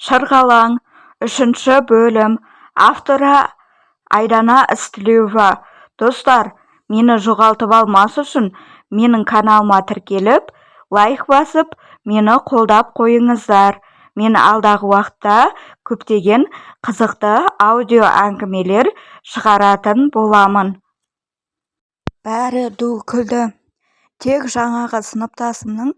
Шырғалаң 3 бөлім. Авторы Айдана Істілеуова. Достар, мені жоғалтып алмас үшін менің каналыма тіркеліп, лайк басып, мені қолдап қойыңыздар. Мен алдағы уақытта көптеген қызықты аудио әңгімелер шығаратын боламын. Бәрі ду күлді. Тек жаңағы сыныптасымның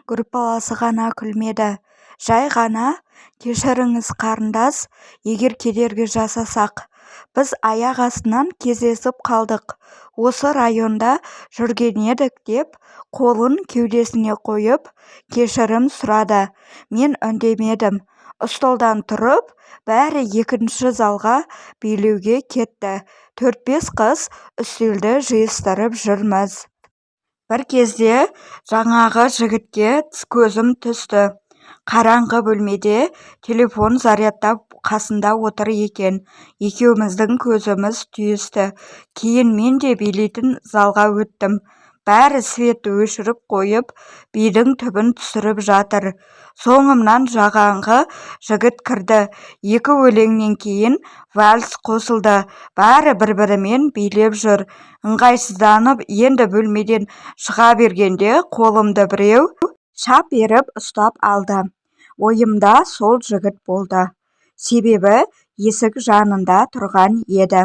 группаласы ғана күлмеді. Жай ғана кешіріңіз қарындас, егер кедергі жасасақ. Біз аяқ астынан кездесіп қалдық. Осы районда жүрген едік деп қолын кеудесіне қойып кешірім сұрады. Мен үндемедім. Столдан тұрып, бәрі екінші залға билеуге кетті. 4-5 қыз үстелді жиыстырып жүрміз. Бір кезде жаңағы жігітке көзім түсті. Қараңғы бөлмеде телефон зарядтап қасында отыр екен. Екеуміздің көзіміз түйісті. Кейін мен де билейтін залға өттім. Бәрі светті өшіріп қойып, бидің түбін түсіріп жатыр. Соңымнан жаңағы жігіт кірді. 2 өлеңнен кейін вальс қосылды. Бәрі бір-бірімен билеп жүр. Ыңғайсызданып, енді бөлмеден шыға бергенде қолымды біреу шап беріп ұстап алды. Ойымда сол жігіт болды. Себебі есік жанында тұрған еді.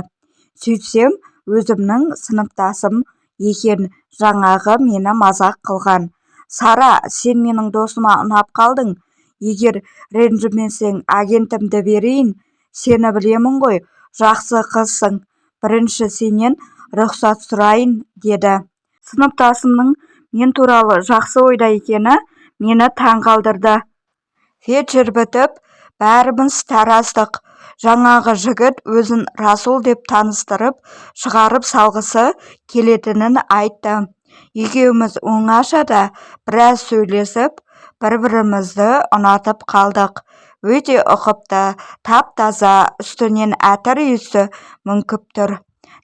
Сөйтсем, өзімнің сыныптасым екен, жаңағы мені мазақ қылған. Сара, сен менің досыма ұнап қалдың. Егер ренжімесең, агентімді берейін. Сені білемін ғой, жақсы қызсың. Бірінші сенен рұқсат сұрайын, деді. Сыныптасымның мен туралы жақсы ойда екені мені таңғалдырды. Вечер бітіп, бәріміз тараздық. Жаңағы жігіт өзін Расул деп таныстырып, шығарып салғысы келетінін айтты. Екеуміз оңашада біраз сөйлесіп, бір-бірімізді ұнатып қалдық. Өте ұқыпты, тап-таза, үстінен әтір иісі мүңкіп тұр.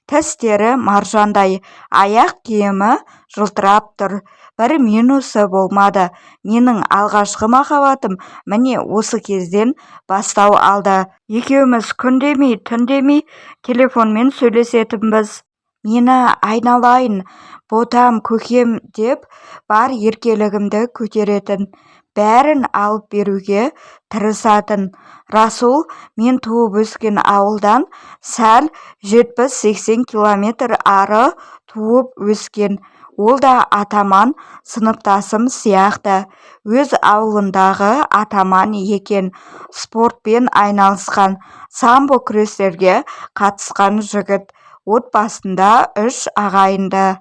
Тістері маржандай, аяқ киімі жылтырап тұр. Бір минусы болмады. Менің алғашқы махаббатым міне осы кезден бастау алды. Екеуміз күндемей, түндемей телефонмен сөйлесетінбіз. Мені айналайын, ботам, көкем деп бар еркелігімді көтеретін. Бәрін алып беруге тырысатын. Расул мен туып өскен ауылдан сәл 70-80 километр ары туып өскен. Ол да атаман сыныптасым сияқты. Өз ауылындағы атаман екен. Спортпен айналысқан, самбо күрестерге қатысқан жігіт. Отбасында 3 ағайынды.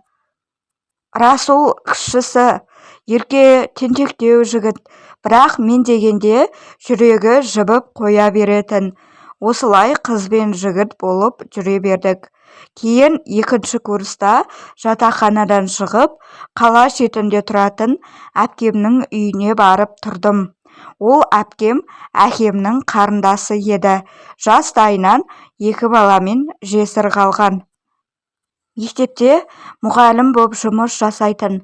Расул кішісі, ерке тентектеу жігіт, бірақ мен дегенде жүрегі жібіп қоя беретін. Осылай қыз бен жігіт болып жүре бердік. Кейін 2-ші курста жатақханадан шығып, қала шетінде тұратын әпкемнің үйіне барып тұрдым. Ол әпкем әкемнің қарындасы еді. Жастайынан 2 баламен жесір қалған. Мектепте мұғалім боп жұмыс жасайтын.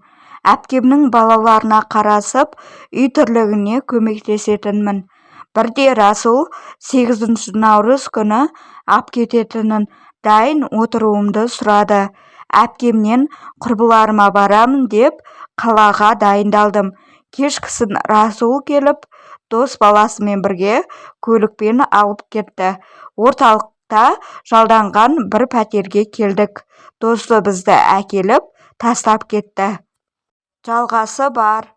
Әпкемнің балаларына қарасып, үй тірлігіне көмектесетінмін. Бірде Расул 8 наурыз күні ап кететінін дайын отыруымды сұрады. Әпкемнен құрбыларыма барамын деп қалаға дайындалдым. Кешкісін Расул келіп, дос баласымен бірге көлікпен алып кетті. Орталықта жалданған бір пәтерге келдік. Досы бізді әкеліп, тастап кетті. Жалғасы бар.